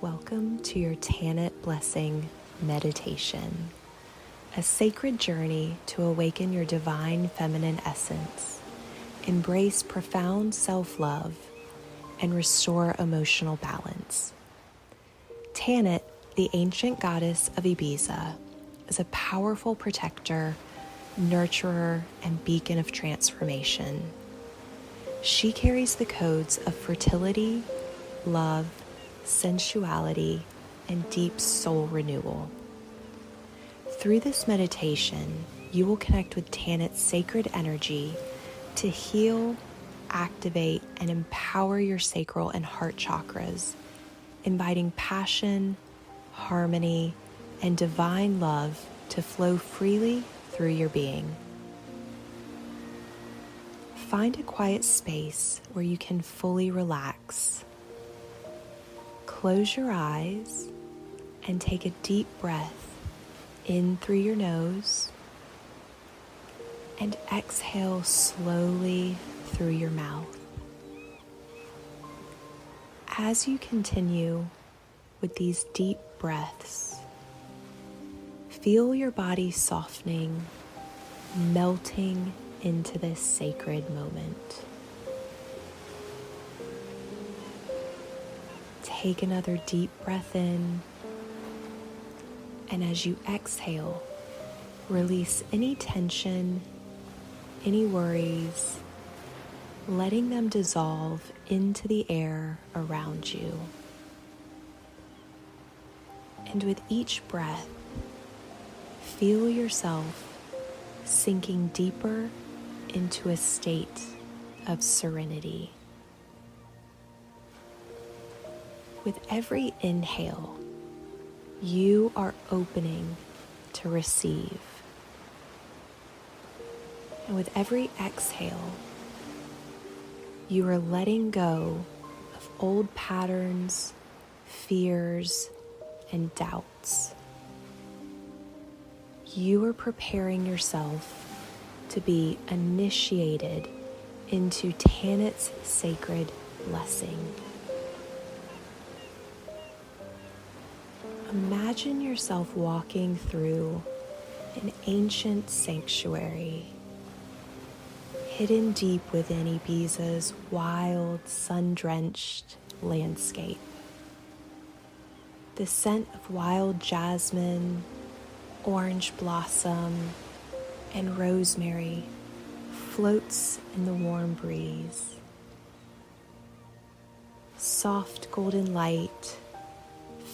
Welcome to your Tanit Blessing meditation, a sacred journey to awaken your divine feminine essence, embrace profound self-love, and restore emotional balance. Tanit, the ancient goddess of Ibiza, is a powerful protector, nurturer, and beacon of transformation. She carries the codes of fertility, love, sensuality, and deep soul renewal. Through this meditation, you will connect with Tanit's sacred energy to heal, activate, and empower your sacral and heart chakras, inviting passion, harmony, and divine love to flow freely through your being. Find a quiet space where you can fully relax. Close your eyes and take a deep breath in through your nose and exhale slowly through your mouth. As you continue with these deep breaths, feel your body softening, melting into this sacred moment. Take another deep breath in, and as you exhale, release any tension, any worries, letting them dissolve into the air around you. And with each breath, feel yourself sinking deeper into a state of serenity. With every inhale, you are opening to receive. And with every exhale, you are letting go of old patterns, fears, and doubts. You are preparing yourself to be initiated into Tanit's sacred blessing. Imagine yourself walking through an ancient sanctuary, hidden deep within Ibiza's wild, sun-drenched landscape. The scent of wild jasmine, orange blossom, and rosemary floats in the warm breeze. Soft golden light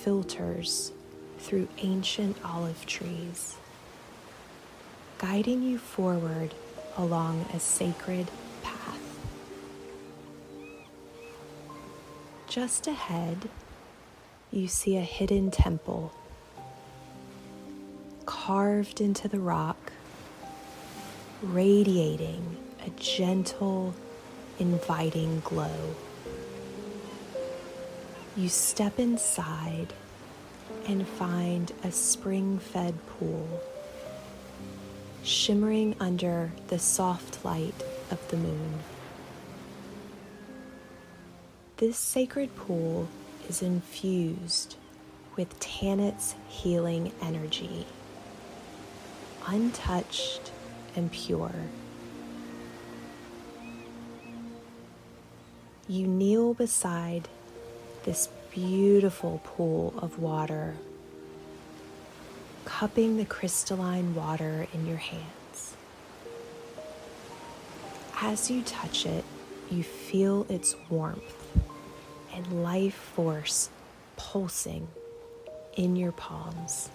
filters through ancient olive trees, guiding you forward along a sacred path. Just ahead, you see a hidden temple carved into the rock, radiating a gentle, inviting glow. You step inside and find a spring-fed pool, shimmering under the soft light of the moon. This sacred pool is infused with Tanit's healing energy, untouched and pure. You kneel beside this beautiful pool of water, cupping the crystalline water in your hands. As you touch it, you feel its warmth and life force pulsing in your palms,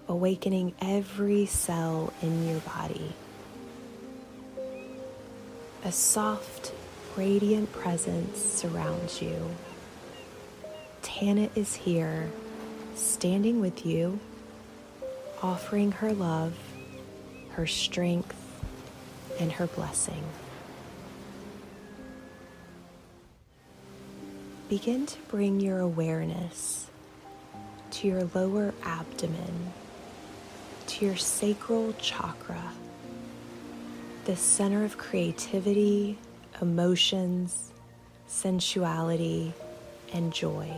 awakening every cell in your body. A soft, radiant presence surrounds you. Tanit is here, standing with you, offering her love, her strength, and her blessing. Begin to bring your awareness to your lower abdomen, to your sacral chakra, the center of creativity, emotions, sensuality, and joy.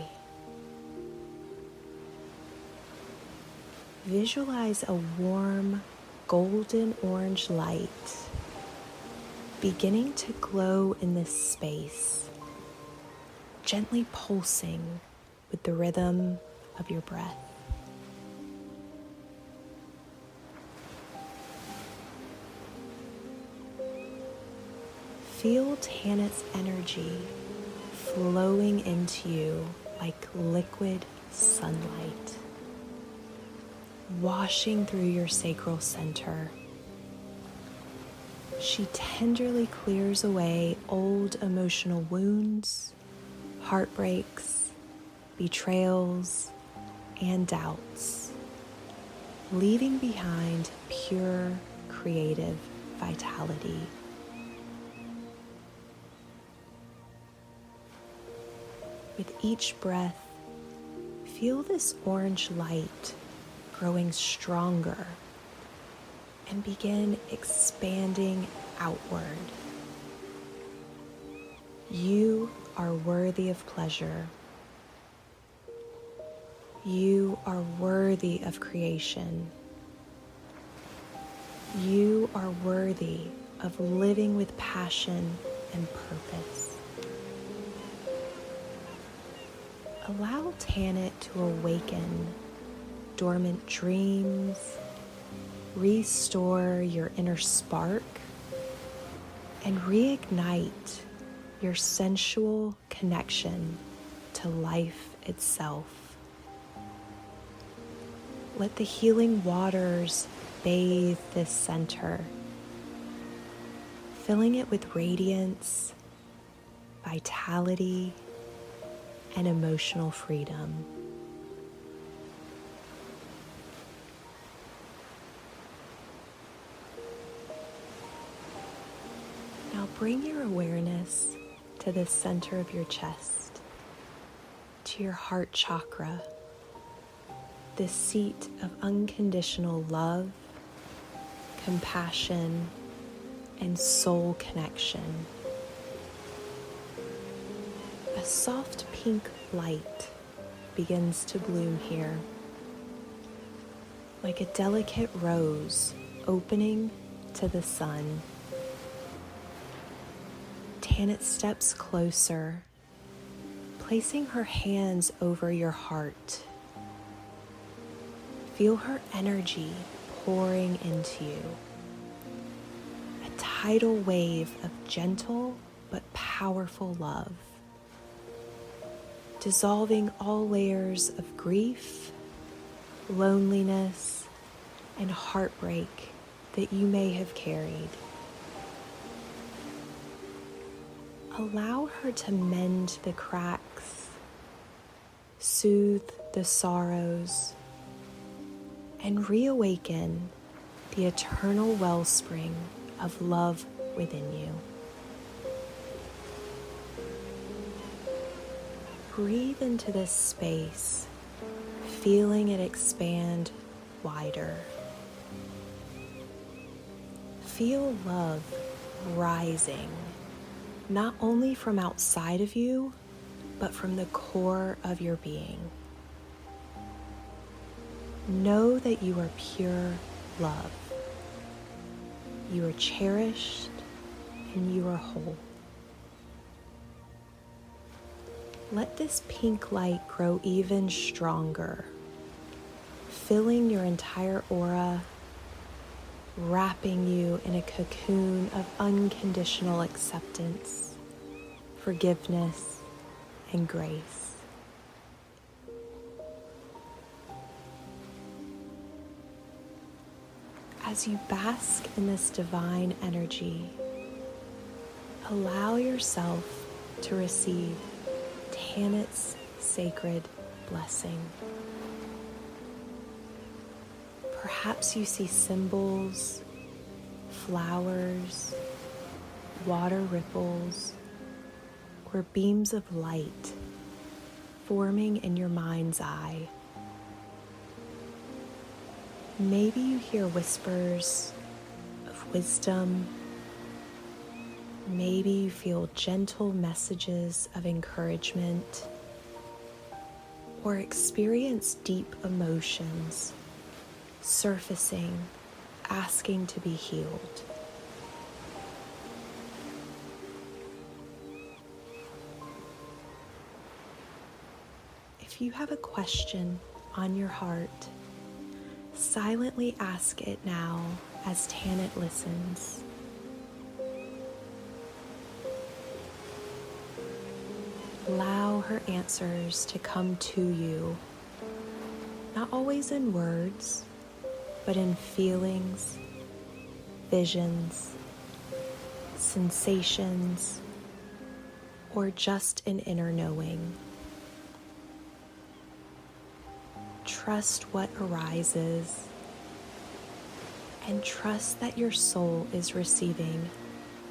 visualize a warm, golden orange light beginning to glow in this space, gently pulsing with the rhythm of your breath. Feel Tanit's energy flowing into you like liquid sunlight, washing through your sacral center. She tenderly clears away old emotional wounds, heartbreaks, betrayals, and doubts, leaving behind pure creative vitality. With each breath, feel this orange light growing stronger and begin expanding outward. You are worthy of pleasure. You are worthy of creation. You are worthy of living with passion and purpose. Allow Tanit to awaken dormant dreams, restore your inner spark, and reignite your sensual connection to life itself. Let the healing waters bathe this center, filling it with radiance, vitality, and emotional freedom. Now bring your awareness to the center of your chest, to your heart chakra, the seat of unconditional love, compassion, and soul connection. A soft pink light begins to bloom here, like a delicate rose opening to the sun. Tanit steps closer, placing her hands over your heart. Feel her energy pouring into you. A tidal wave of gentle but powerful love, dissolving all layers of grief, loneliness, and heartbreak that you may have carried. Allow her to mend the cracks, soothe the sorrows, and reawaken the eternal wellspring of love within you. Breathe into this space, feeling it expand wider. Feel love rising, not only from outside of you, but from the core of your being. Know that you are pure love. You are cherished and you are whole. Let this pink light grow even stronger, filling your entire aura, wrapping you in a cocoon of unconditional acceptance, forgiveness, and grace. As you bask in this divine energy, allow yourself to receive Tanit's sacred blessing. Perhaps you see symbols, flowers, water ripples, or beams of light forming in your mind's eye. Maybe you hear whispers of wisdom. Maybe you feel gentle messages of encouragement, or experience deep emotions surfacing, asking to be healed. If you have a question on your heart, silently ask it now as Tanit listens. Allow her answers to come to you, not always in words, but in feelings, visions, sensations, or just an inner knowing. Trust what arises, and trust that your soul is receiving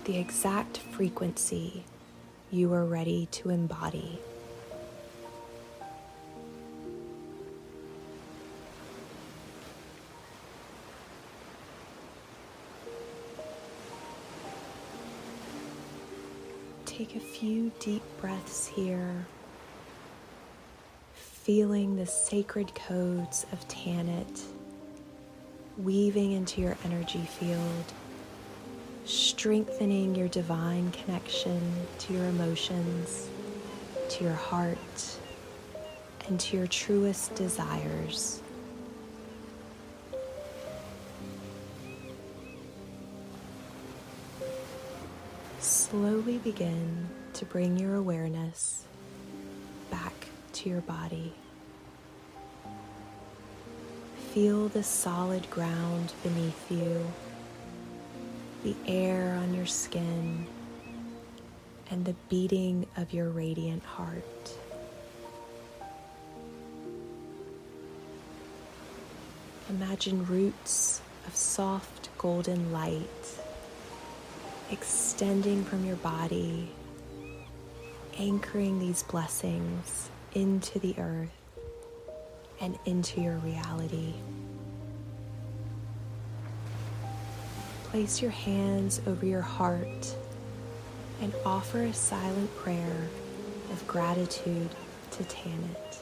the exact frequency you are ready to embody. Take a few deep breaths here, feeling the sacred codes of Tanit weaving into your energy field, strengthening your divine connection to your emotions, to your heart, and to your truest desires. Slowly begin to bring your awareness back to your body. Feel the solid ground beneath you, the air on your skin, and the beating of your radiant heart. Imagine roots of soft golden light extending from your body, anchoring these blessings into the earth and into your reality. Place your hands over your heart and offer a silent prayer of gratitude to Tanit,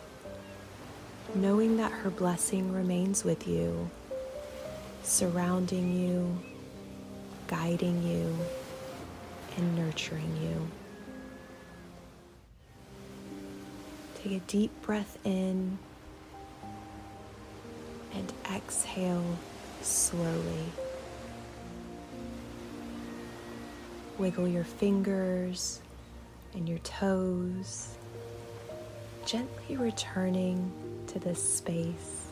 knowing that her blessing remains with you, surrounding you, guiding you, and nurturing you. Take a deep breath in and exhale slowly. Wiggle your fingers and your toes, gently returning to this space.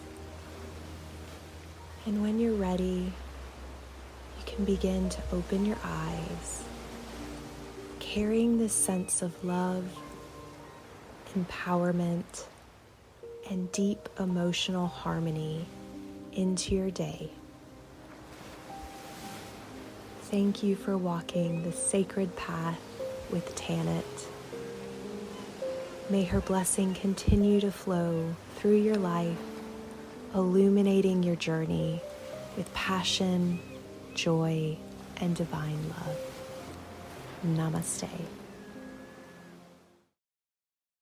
And when you're ready, you can begin to open your eyes, carrying this sense of love, empowerment, and deep emotional harmony into your day. Thank you for walking the sacred path with Tanit. May her blessing continue to flow through your life, illuminating your journey with passion, joy, and divine love. Namaste.